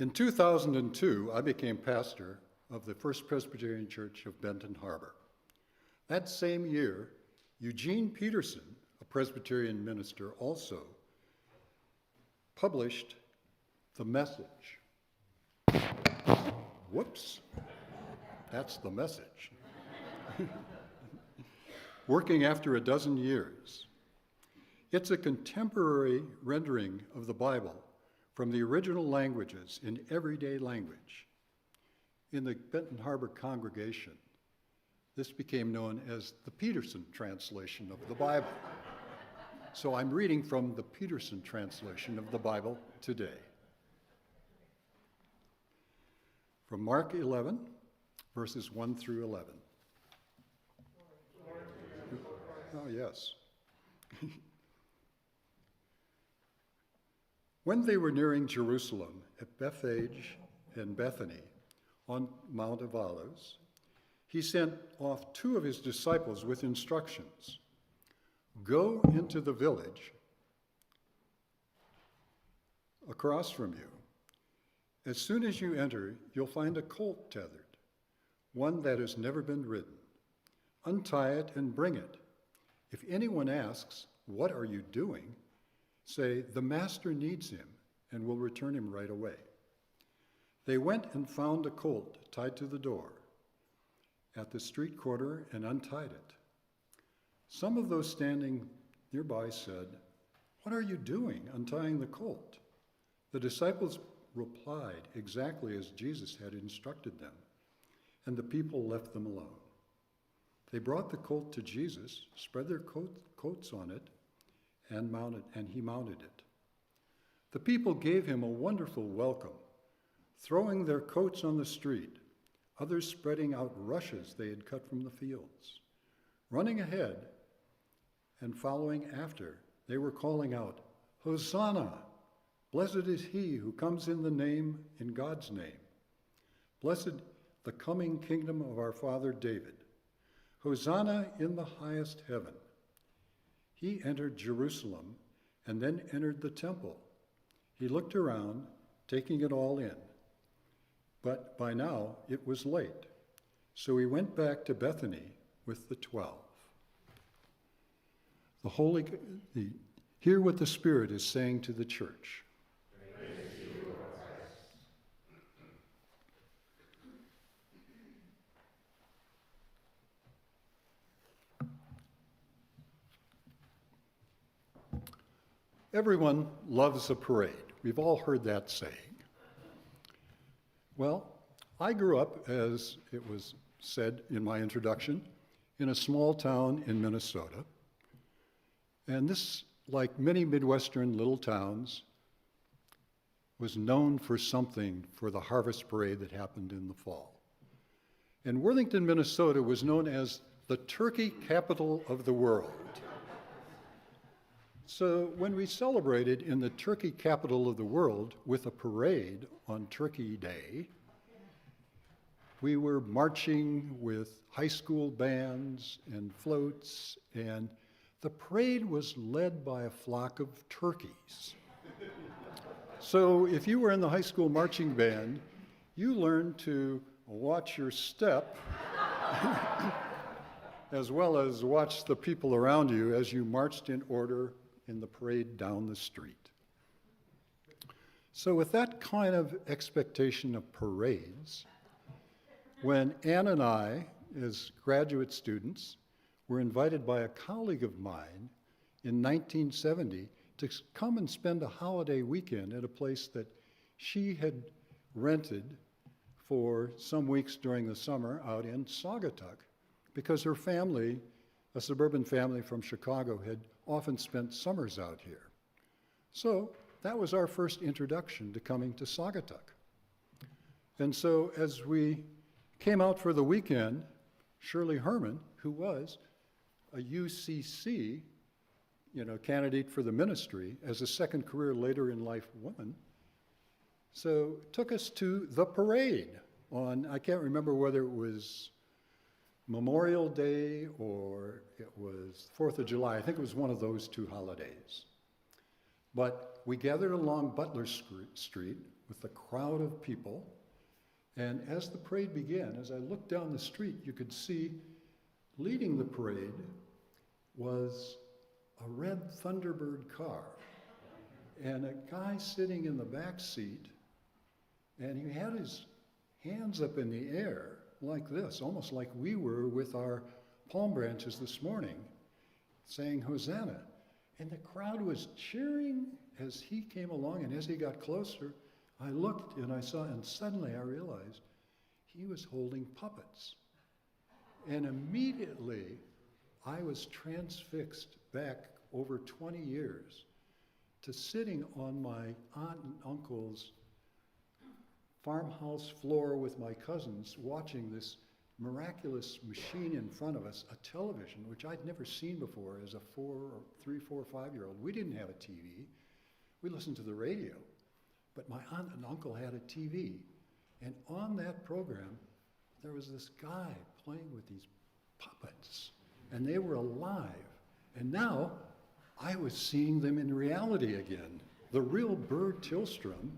In 2002, I became pastor of the First Presbyterian Church of Benton Harbor. That same year, Eugene Petersen, a Presbyterian minister, also published The Message. Whoops, that's The Message. Working after a dozen years. It's a contemporary rendering of the Bible from the original languages in everyday language. In the Benton Harbor congregation, this became known as the Petersen translation of the Bible. So I'm reading from the Petersen translation of the Bible today. From Mark 11, verses 1 through 11. Oh, yes. When they were nearing Jerusalem at Bethphage and Bethany on Mount of Olives, he sent off two of his disciples with instructions. Go into the village across from you. As soon as you enter, you'll find a colt tethered, one that has never been ridden. Untie it and bring it. If anyone asks, "What are you doing?" say, "The master needs him," and will return him right away. They went and found a colt tied to the door at the street corner and untied it. Some of those standing nearby said, "What are you doing, untying the colt?" The disciples replied exactly as Jesus had instructed them, and the people left them alone. They brought the colt to Jesus, spread their coats on it, and he mounted it. The people gave him a wonderful welcome, throwing their coats on the street, others spreading out rushes they had cut from the fields. Running ahead and following after, they were calling out, "Hosanna! Blessed is he who comes in God's name. Blessed the coming kingdom of our father David. Hosanna in the highest heaven." He entered Jerusalem and then entered the temple. He looked around, taking it all in. But by now it was late, so he went back to Bethany with the 12. Hear what the Spirit is saying to the church. Praise to you, Lord Christ. Everyone loves a parade. We've all heard that saying. Well, I grew up, as it was said in my introduction, in a small town in Minnesota. And this, like many Midwestern little towns, was known for something for the harvest parade that happened in the fall. And Worthington, Minnesota was known as the turkey capital of the world. So when we celebrated in the turkey capital of the world with a parade on Turkey Day, we were marching with high school bands and floats, and the parade was led by a flock of turkeys. So if you were in the high school marching band, you learned to watch your step as well as watch the people around you as you marched in order in the parade down the street. So with that kind of expectation of parades, when Ann and I, as graduate students, were invited by a colleague of mine in 1970 to come and spend a holiday weekend at a place that she had rented for some weeks during the summer out in Saugatuck, because her family, a suburban family from Chicago, had often spent summers out here. So that was our first introduction to coming to Saugatuck. And so as we came out for the weekend, Shirley Herman, who was a UCC candidate for the ministry as a second career later in life woman, so took us to the parade on, I can't remember whether it was Memorial Day or it was 4th of July. I think it was one of those two holidays. But we gathered along Butler Street with a crowd of people, and as the parade began, as I looked down the street, you could see leading the parade was a red Thunderbird car, and a guy sitting in the back seat, and he had his hands up in the air like this, almost like we were with our palm branches this morning, saying Hosanna. And the crowd was cheering as he came along, and as he got closer, I looked and I saw, and suddenly I realized he was holding puppets. And immediately I was transfixed back over 20 years to sitting on my aunt and uncle's farmhouse floor with my cousins watching this miraculous machine in front of us, a television, which I'd never seen before as a 3, 4, 5-year-old. We didn't have a TV. We listened to the radio. But my aunt and uncle had a TV. And on that program, there was this guy playing with these puppets. And they were alive. And now I was seeing them in reality again. The real Bert Tillstrom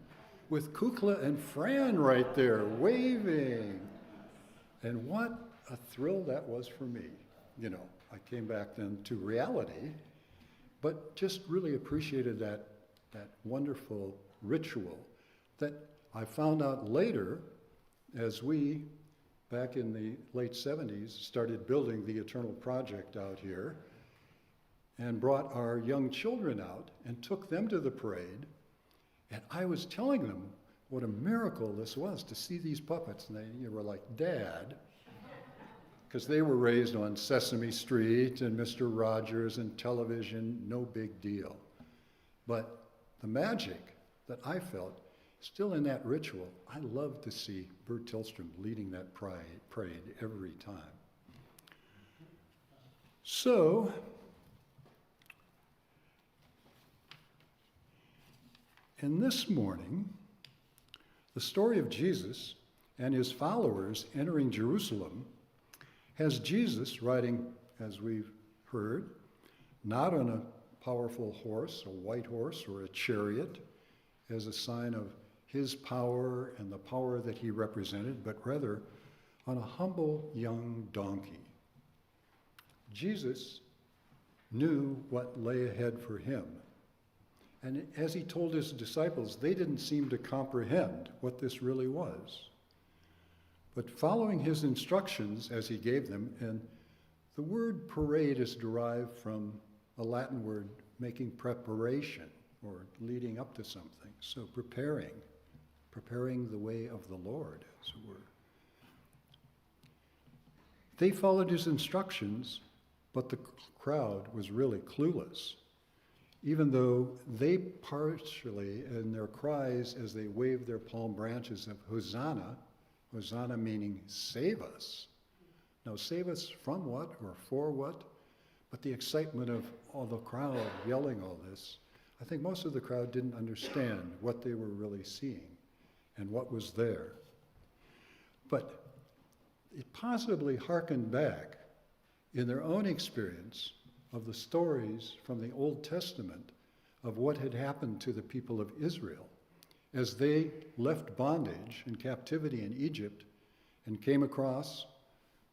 with Kukla and Fran right there waving. And what a thrill that was for me. You know, I came back then to reality, but just really appreciated that wonderful ritual that I found out later as we, back in the late 70s, started building the Eternal Project out here and brought our young children out and took them to the parade. And I was telling them what a miracle this was to see these puppets. And they were like, Dad, because they were raised on Sesame Street and Mr. Rogers and television, no big deal. But the magic that I felt, still in that ritual, I love to see Bert Tillstrom leading that parade every time. So, and this morning, the story of Jesus and his followers entering Jerusalem has Jesus riding, as we've heard, not on a powerful horse, a white horse, or a chariot, as a sign of his power and the power that he represented, but rather on a humble young donkey. Jesus knew what lay ahead for him. And as he told his disciples, they didn't seem to comprehend what this really was. But following his instructions as he gave them, and the word parade is derived from a Latin word making preparation or leading up to something. So preparing the way of the Lord, as it were. They followed his instructions, but the crowd was really clueless. Even though they partially, in their cries as they waved their palm branches of Hosanna, Hosanna meaning save us. Now save us from what or for what? But the excitement of all the crowd yelling all this, I think most of the crowd didn't understand what they were really seeing and what was there. But it possibly harkened back in their own experience of the stories from the Old Testament of what had happened to the people of Israel as they left bondage and captivity in Egypt and came across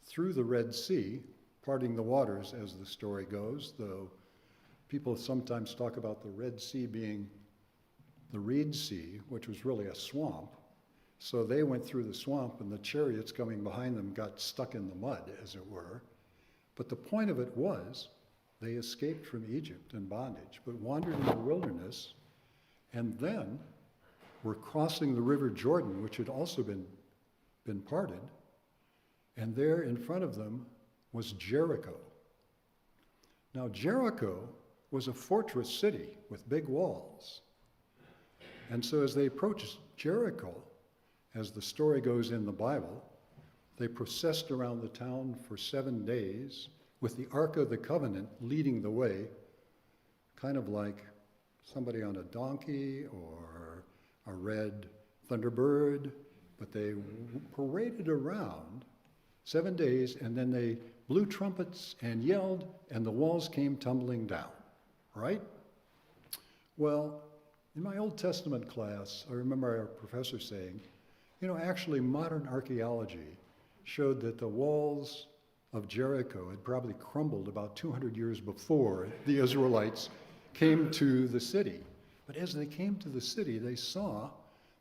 through the Red Sea, parting the waters as the story goes, though people sometimes talk about the Red Sea being the Reed Sea, which was really a swamp. So they went through the swamp and the chariots coming behind them got stuck in the mud, as it were. But the point of it was they escaped from Egypt in bondage, but wandered in the wilderness, and then were crossing the river Jordan, which had also been parted, and there in front of them was Jericho. Now Jericho was a fortress city with big walls. And so as they approached Jericho, as the story goes in the Bible, they processed around the town for 7 days with the Ark of the Covenant leading the way, kind of like somebody on a donkey or a red Thunderbird, but they paraded around 7 days, and then they blew trumpets and yelled, and the walls came tumbling down, right? Well, In my Old Testament class, I remember our professor saying, actually modern archaeology showed that the walls of Jericho had probably crumbled about 200 years before the Israelites came to the city. But as they came to the city, they saw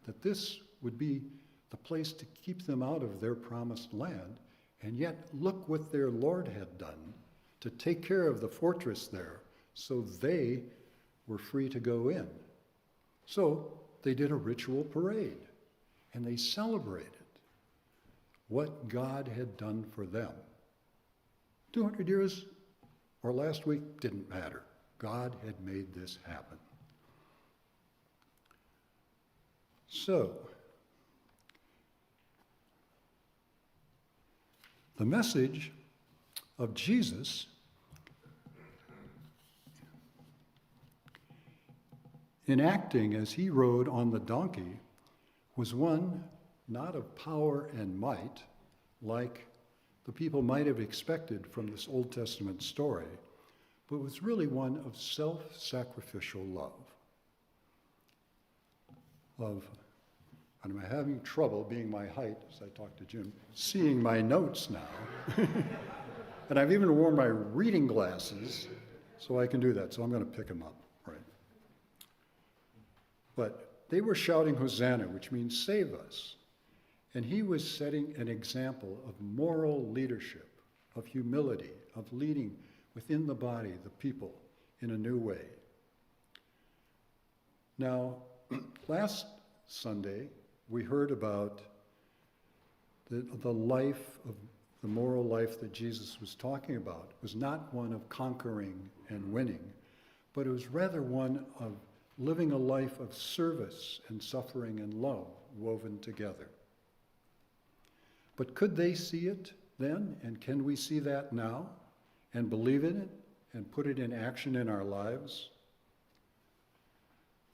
that this would be the place to keep them out of their promised land. And yet, look what their Lord had done to take care of the fortress there so they were free to go in. So they did a ritual parade, and they celebrated what God had done for them. 200 years or last week didn't matter. God had made this happen. So, the message of Jesus in acting as he rode on the donkey was one not of power and might, like the people might have expected from this Old Testament story, but was really one of self-sacrificial love. And I'm having trouble, being my height, as I talk to Jim, seeing my notes now. And I've even worn my reading glasses so I can do that, so I'm going to pick them up, right? But they were shouting Hosanna, which means save us. And he was setting an example of moral leadership, of humility, of leading within the body, the people, in a new way. Now, last Sunday, we heard about the life of the moral life that Jesus was talking about was not one of conquering and winning, but it was rather one of living a life of service and suffering and love woven together. But could they see it then? And can we see that now and believe in it and put it in action in our lives?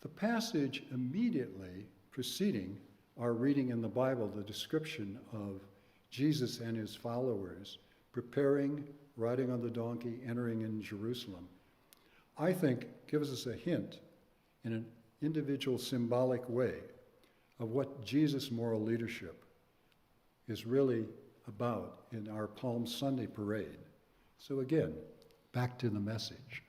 The passage immediately preceding our reading in the Bible, the description of Jesus and his followers preparing, riding on the donkey, entering in Jerusalem, I think gives us a hint in an individual symbolic way of what Jesus' moral leadership is really about in our Palm Sunday parade. So again, back to the message.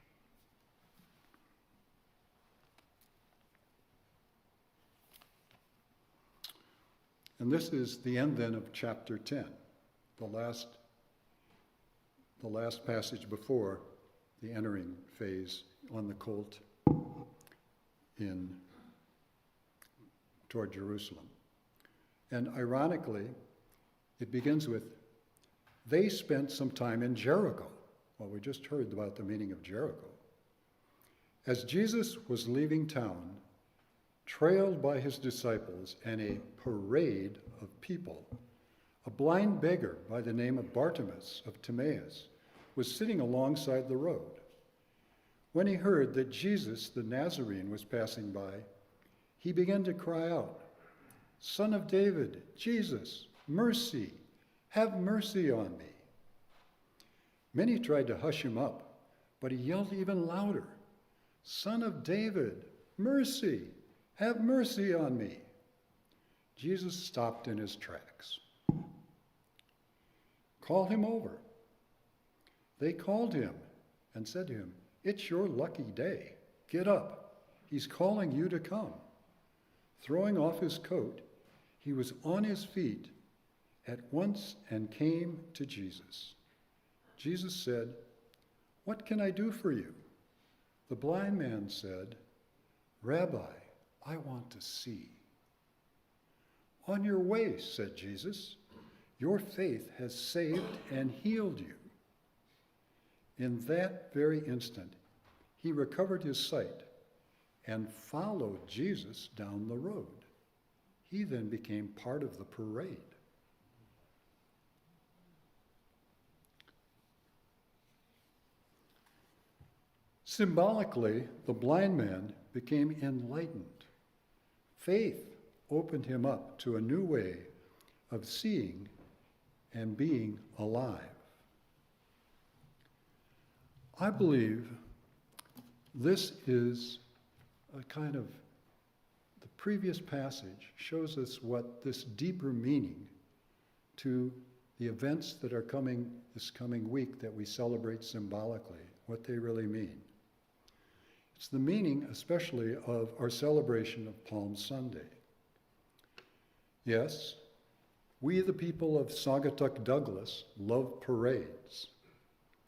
And this is the end then of chapter 10, the last passage before the entering phase on the colt toward Jerusalem. And ironically, it begins with, they spent some time in Jericho. Well, we just heard about the meaning of Jericho. As Jesus was leaving town, trailed by his disciples and a parade of people, a blind beggar by the name of Bartimaeus of Timaeus was sitting alongside the road. When he heard that Jesus the Nazarene was passing by, he began to cry out, "Son of David, Jesus, mercy, have mercy on me." Many tried to hush him up, but he yelled even louder, "Son of David, mercy, have mercy on me." Jesus stopped in his tracks. "Call him over." They called him and said to him, "It's your lucky day. Get up. He's calling you to come." Throwing off his coat, he was on his feet at once and came to Jesus. Jesus said, "What can I do for you?" The blind man said, "Rabbi, I want to see." "On your way," said Jesus. "Your faith has saved and healed you." In that very instant, he recovered his sight and followed Jesus down the road. He then became part of the parade. Symbolically, the blind man became enlightened. Faith opened him up to a new way of seeing and being alive. I believe this is a kind of the previous passage shows us what this deeper meaning to the events that are coming this coming week that we celebrate symbolically, what they really mean. It's the meaning especially of our celebration of Palm Sunday. Yes, we the people of Saugatuck Douglas love parades.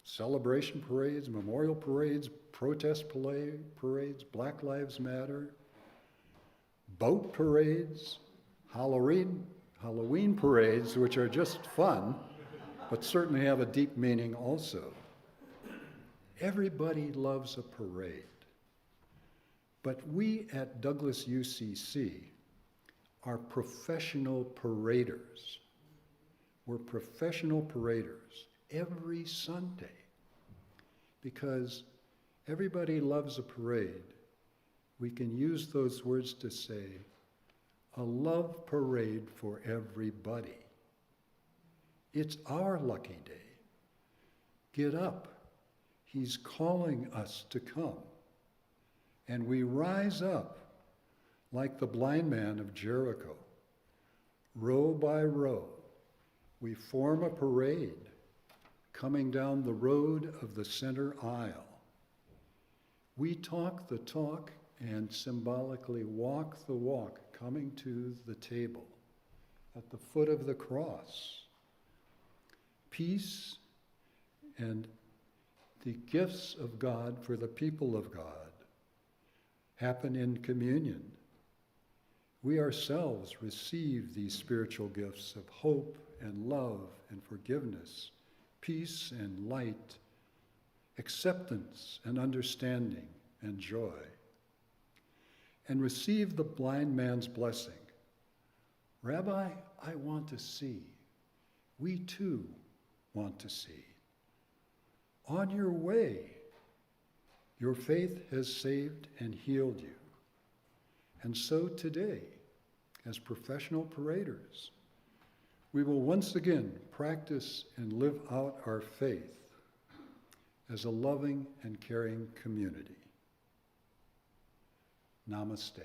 Celebration parades, memorial parades, protest parades, Black Lives Matter, boat parades, Halloween parades, which are just fun, but certainly have a deep meaning also. Everybody loves a parade. But we at Douglas UCC are professional paraders. We're professional paraders every Sunday because everybody loves a parade. We can use those words to say, a love parade for everybody. It's our lucky day. Get up. He's calling us to come. And we rise up like the blind man of Jericho. Row by row, we form a parade coming down the road of the center aisle. We talk the talk and symbolically walk the walk, coming to the table at the foot of the cross. Peace and the gifts of God for the people of God happen in communion. We ourselves receive these spiritual gifts of hope and love and forgiveness, peace and light, acceptance and understanding and joy, and receive the blind man's blessing. Rabbi, I want to see. We too want to see. On your way, your faith has saved and healed you. And so today, as professional paraders, we will once again practice and live out our faith as a loving and caring community. Namaste.